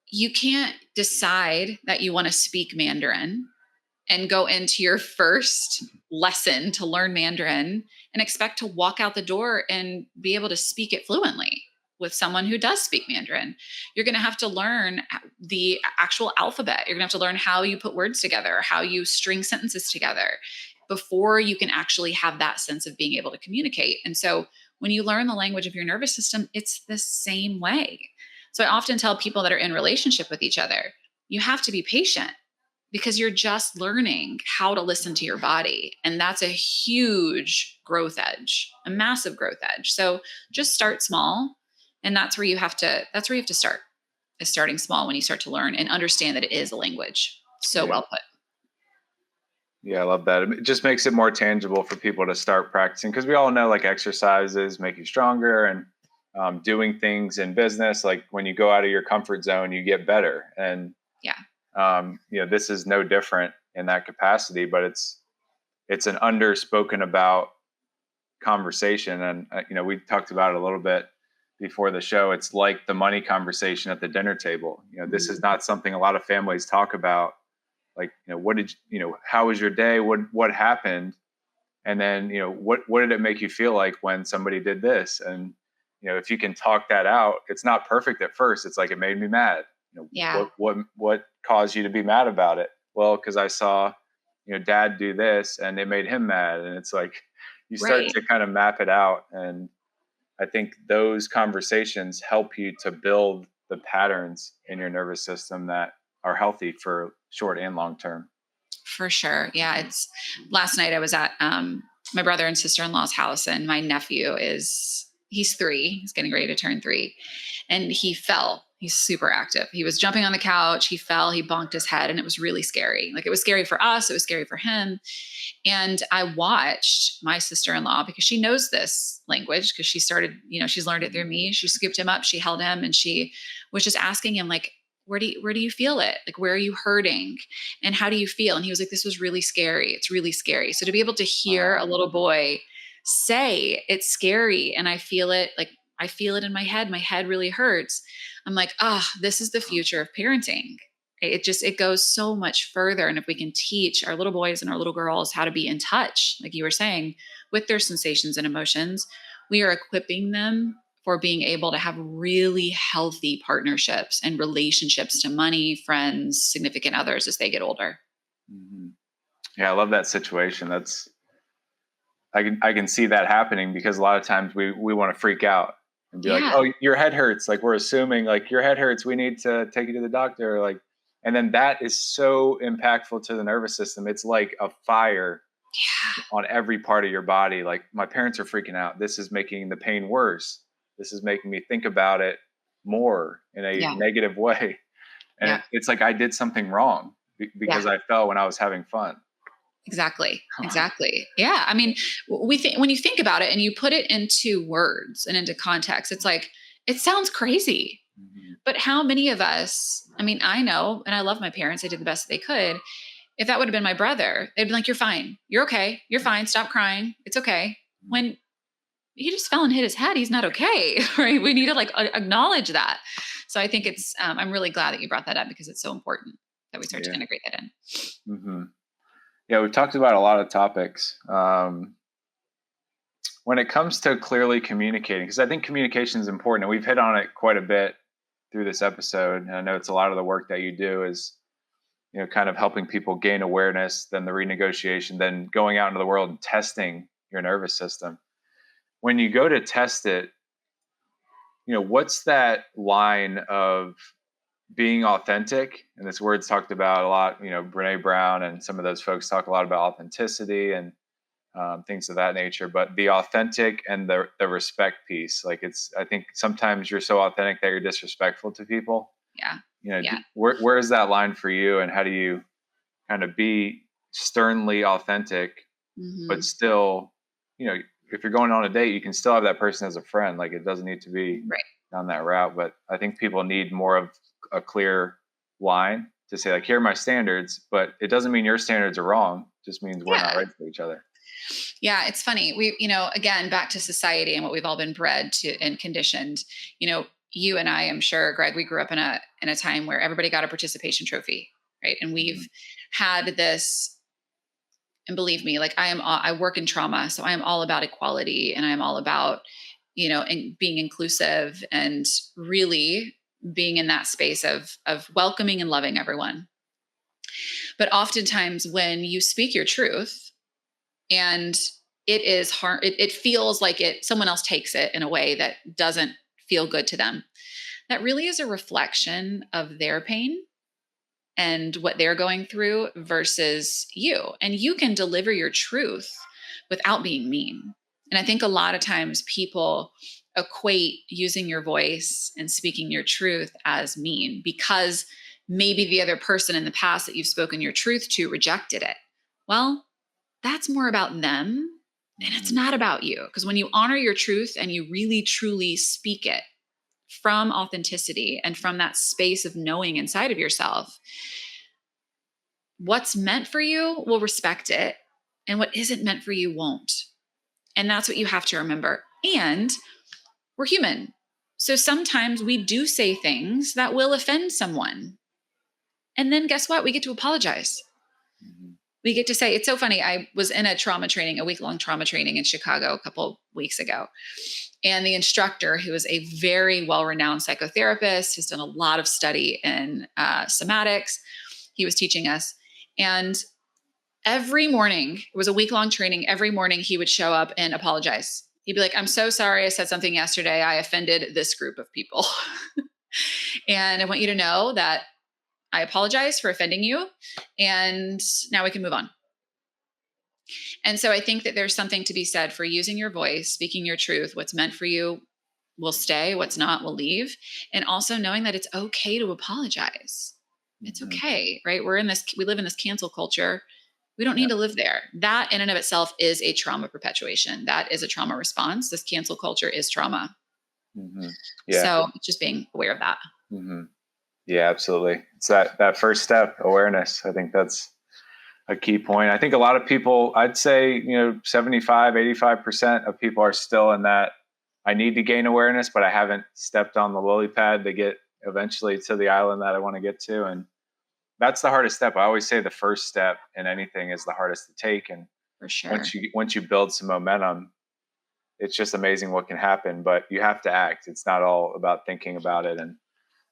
You can't decide that you want to speak Mandarin and go into your first lesson to learn Mandarin and expect to walk out the door and be able to speak it fluently with someone who does speak Mandarin. You're going to have to learn the actual alphabet. You're going to have to learn how you put words together, how you string sentences together before you can actually have that sense of being able to communicate. And so when you learn the language of your nervous system, it's the same way. So I often tell people that are in relationship with each other, you have to be patient, because you're just learning how to listen to your body. And that's a huge growth edge, a massive growth edge. So just start small. And that's where you have to start, is starting small when you start to learn and understand that it is a language. So well put. Yeah, I love that. It just makes it more tangible for people to start practicing, because we all know like exercises make you stronger, and doing things in business, like when you go out of your comfort zone, you get better. And this is no different in that capacity, but it's an underspoken about conversation. And, we talked about it a little bit before the show. It's like the money conversation at the dinner table. This is not something a lot of families talk about. Like, how was your day? What happened? And then, what did it make you feel like when somebody did this? And, if you can talk that out, it's not perfect at first. It's like, it made me mad. What caused you to be mad about it? Well, because I saw, dad do this and it made him mad. And it's like, you start to kind of map it out. And I think those conversations help you to build the patterns in your nervous system that are healthy for short and long term. For sure. Yeah. Last night I was at my brother and sister-in-law's house, and my nephew he's 3. He's getting ready to turn 3. And he fell. He's super active. He was jumping on the couch. He fell, he bonked his head, and it was really scary. Like, it was scary for us. It was scary for him. And I watched my sister-in-law, because she knows this language, because she started, she's learned it through me. She scooped him up, she held him, and she was just asking him, like, where do you feel it? Like, where are you hurting? And how do you feel? And he was like, this was really scary. It's really scary. So to be able to hear a little boy say it's scary, and I feel it in my head really hurts. I'm like, this is the future of parenting. It goes so much further. And if we can teach our little boys and our little girls how to be in touch, like you were saying, with their sensations and emotions, we are equipping them for being able to have really healthy partnerships and relationships to money, friends, significant others as they get older. Mm-hmm. Yeah, I love that situation. I can see that happening, because a lot of times we want to freak out and be like, Yeah. "Oh, your head hurts." Like, we're assuming like your head hurts, we need to take you to the doctor. Like, and then that is so impactful to the nervous system. It's like a fire Yeah. on every part of your body. Like, my parents are freaking out. This is making the pain worse. This is making me think about it more in a Yeah. negative way. And Yeah. it's like I did something wrong because Yeah. I fell when I was having fun. Exactly. Exactly. Yeah. I mean, we think, when you think about it and you put it into words and into context, it's like, it sounds crazy, Mhm. but how many of us, I mean, I know, and I love my parents, they did the best they could. If that would have been my brother, they'd be like, "You're fine. You're okay. You're fine. Stop crying. It's okay." When he just fell and hit his head, he's not okay. Right. We need to like acknowledge that. So I think it's, I'm really glad that you brought that up, because it's so important that we start to Yeah. integrate that in. Mm-hmm. Yeah, we've talked about a lot of topics. When it comes to clearly communicating, because I think communication is important, and we've hit on it quite a bit through this episode. And I know it's a lot of the work that you do is, kind of helping people gain awareness, then the renegotiation, then going out into the world and testing your nervous system. When you go to test it, what's that line of being authentic? And this word's talked about a lot. Brene Brown and some of those folks talk a lot about authenticity and things of that nature. But the authentic and the respect piece, like, I think sometimes you're so authentic that you're disrespectful to people. Yeah. Yeah. Where is that line for you, and how do you kind of be sternly authentic, but Mhm. still, if you're going on a date, you can still have that person as a friend. Like, it doesn't need to be Right. down that route. But I think people need more of a clear line to say, like, here are my standards, but it doesn't mean your standards are wrong. It just means we're not Yeah. right for each other. Yeah. It's funny. We, again, back to society and what we've all been bred to and conditioned, you and I am sure, Greg, we grew up in a time where everybody got a participation trophy. Right. And we've had this, and believe me, like, I work in trauma, so I am all about equality, and I am all about, and being inclusive, and really being in that space of welcoming and loving everyone. But oftentimes when you speak your truth, and it is hard, it feels like someone else takes it in a way that doesn't feel good to them. That really is a reflection of their pain and what they're going through versus you. And you can deliver your truth without being mean. And I think a lot of times people equate using your voice and speaking your truth as mean, because maybe the other person in the past that you've spoken your truth to rejected it. Well, that's more about them, and it's not about you. Because when you honor your truth and you really truly speak it from authenticity and from that space of knowing inside of yourself, what's meant for you will respect it, and what isn't meant for you won't. And that's what you have to remember. And we're human. So sometimes we do say things that will offend someone. And then guess what? We get to apologize. We get to say, it's so funny. I was in a week-long trauma training in Chicago a couple weeks ago. And the instructor, who is a very well-renowned psychotherapist, has done a lot of study in somatics, he was teaching us. And every morning, it was a week-long training, every morning he would show up and apologize. He'd be like, "I'm so sorry I said something yesterday. I offended this group of people." And I want you to know that I apologize for offending you. And now we can move on. And so I think that there's something to be said for using your voice, speaking your truth. What's meant for you will stay, what's not will leave. And also knowing that it's okay to apologize. It's okay, right? We live in this cancel culture. We don't need to live there. That in and of itself is a trauma perpetuation. That is a trauma response. This cancel culture is trauma. Yeah. So just being aware of that. Yeah, absolutely. It's that first step, awareness. I think that's a key point. I think a lot of people, I'd say, 75, 85% of people are still in that, I need to gain awareness, but I haven't stepped on the lily pad to get eventually to the island that I want to get to. And that's the hardest step. I always say the first step in anything is the hardest to take. And For sure. once you build some momentum, it's just amazing what can happen, but you have to act. It's not all about thinking about it. And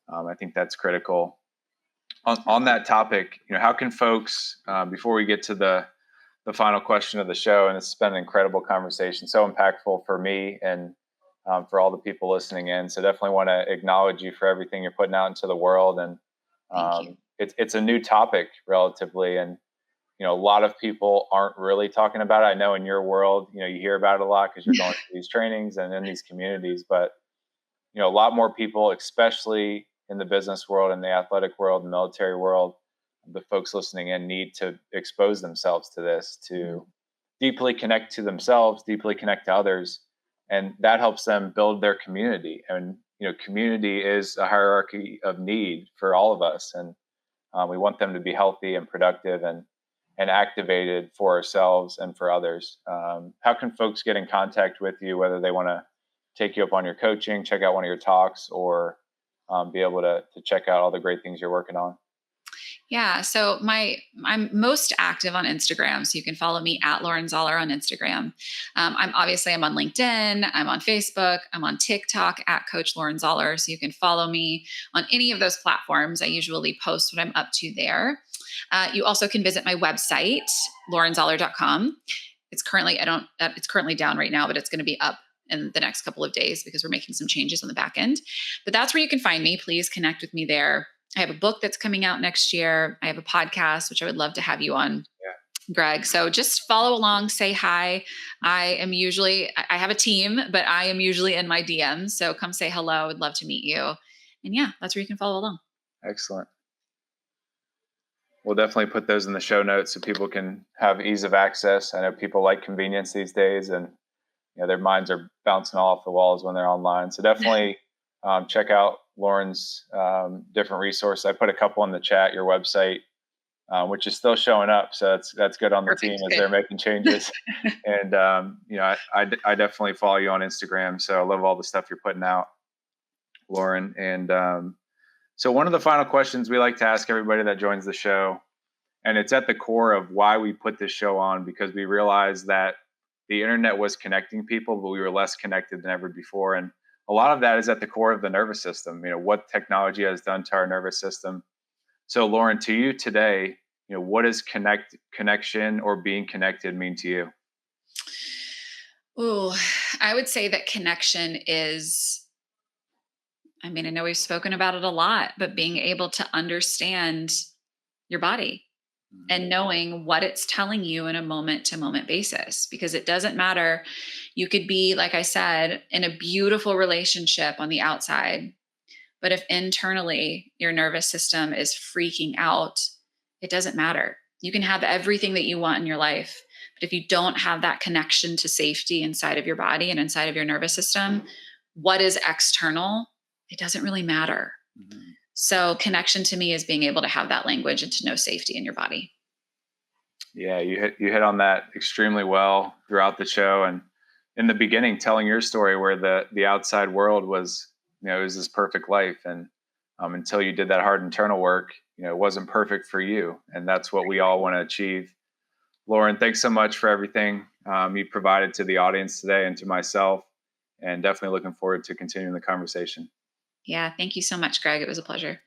I think that's critical. On that topic, how can folks, before we get to the final question of the show, and it's been an incredible conversation, so impactful for me and for all the people listening in. So definitely want to acknowledge you for everything you're putting out into the world. And it's a new topic relatively, and a lot of people aren't really talking about it. I know in your world, you hear about it a lot because you're going to these trainings and in these communities, but a lot more people, especially in the business world and the athletic world, the military world, the folks listening in need to expose themselves to this, to deeply connect to themselves, deeply connect to others. And that helps them build their community. And, community is a hierarchy of need for all of us. And we want them to be healthy and productive and activated for ourselves and for others. How can folks get in contact with you, whether they want to take you up on your coaching, check out one of your talks, or be able to check out all the great things you're working on? Yeah. So I'm most active on Instagram. So you can follow me at Lauren Zoeller on Instagram. I'm on LinkedIn. I'm on Facebook. I'm on TikTok at Coach Lauren Zoeller. So you can follow me on any of those platforms. I usually post what I'm up to there. You also can visit my website, laurenzoeller.com. It's currently down right now, but it's going to be up in the next couple of days because we're making some changes on the back end. But that's where you can find me. Please connect with me there. I have a book that's coming out next year. I have a podcast, which I would love to have you on, Greg. So just follow along, say hi. I have a team, but I am usually in my DMs. So come say hello. I would love to meet you. And that's where you can follow along. Excellent. We'll definitely put those in the show notes so people can have ease of access. I know people like convenience these days, and their minds are bouncing off the walls when they're online. So definitely check out Lauren's different resources. I put a couple in the chat, your website, which is still showing up. So that's good on the team as they're making changes. And, I definitely follow you on Instagram. So I love all the stuff you're putting out, Lauren. And so one of the final questions we like to ask everybody that joins the show, and it's at the core of why we put this show on, because we realized that the internet was connecting people, but we were less connected than ever before. And a lot of that is at the core of the nervous system, what technology has done to our nervous system. So Lauren, to you today, what does connection or being connected mean to you? Oh, I would say that connection is, I know we've spoken about it a lot, but being able to understand your body and knowing what it's telling you in a moment to moment basis, because it doesn't matter. You could be, like I said, in a beautiful relationship on the outside, but if internally your nervous system is freaking out, it doesn't matter. You can have everything that you want in your life, but if you don't have that connection to safety inside of your body and inside of your nervous system, what is external, it doesn't really matter. Mm-hmm. So connection to me is being able to have that language and to know safety in your body. Yeah, you hit on that extremely well throughout the show. And in the beginning, telling your story where the outside world was, it was this perfect life. And until you did that hard internal work, it wasn't perfect for you. And that's what we all want to achieve. Lauren, thanks so much for everything you provided to the audience today and to myself, and definitely looking forward to continuing the conversation. Yeah, thank you so much, Greg. It was a pleasure.